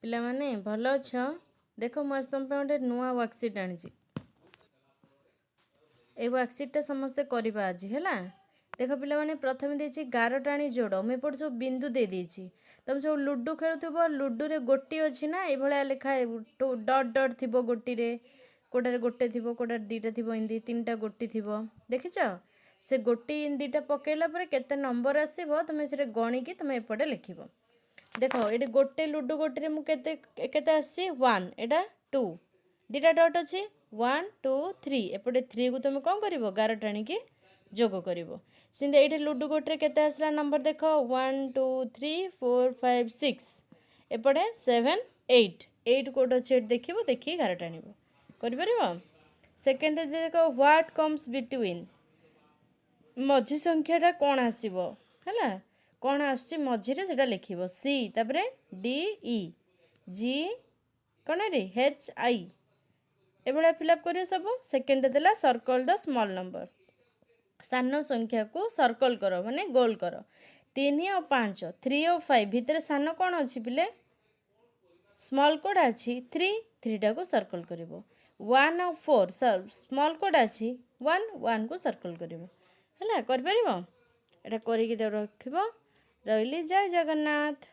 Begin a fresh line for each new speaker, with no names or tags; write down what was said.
पिला माने भल अछ देख मुझे तुम गोटे नुआ वर्कसीट आनी ए वर्कसीटा समस्ते करवा आज है देख पिला माने प्रथम देती गार टाणी जोड़ मुझे एपटे सब बिंदु दे देती तुम सब लुडु खेलुव लुडु रे गोटी अच्छी ना ये लिखा डट डट थी गोटी रे कोटारे गोटे थी कोटारे दीटा थी एमती तीन टा गोटी थी देखिच से गोटी दीटा पकईला केते नंबर आसो तुम से गणिकी तुम एपटे लिख देख ये गोटे लुडु गोटे मुझे केते आसी 1 एटा 2 दीटा डट अच्छी 1 2 3 एपटे 3 को तुम कौन कर गार टाणी जोग कर सिंधे ये लुडु गोटे केते आसला नंबर देख 1 2 3 4 5 6 एपटे 7 8 8 कोड अच्छे देखिए देखिए गार टाण कर सेकेंड देख व्हाट कम्स बिटवीन मझी संख्याटा कौन आसो है कौन आस मझीरे से लिख सी तापर डी ई जी कौन रे एच आई ये फिलअप कर सब सेकेंड देला सर्कल द स्मॉल नंबर सान संख्या को सर्कल कर माने गोल कर 3 और 5 3 और 5 भितर सान कौन अच्छी पिले स्मॉल कोड अच्छी 3 टा को सर्कल कर 1 और 4 स्मॉल कोड अच्छी 1 को सर्कल कर है कर रखी रही जय जगन्नाथ।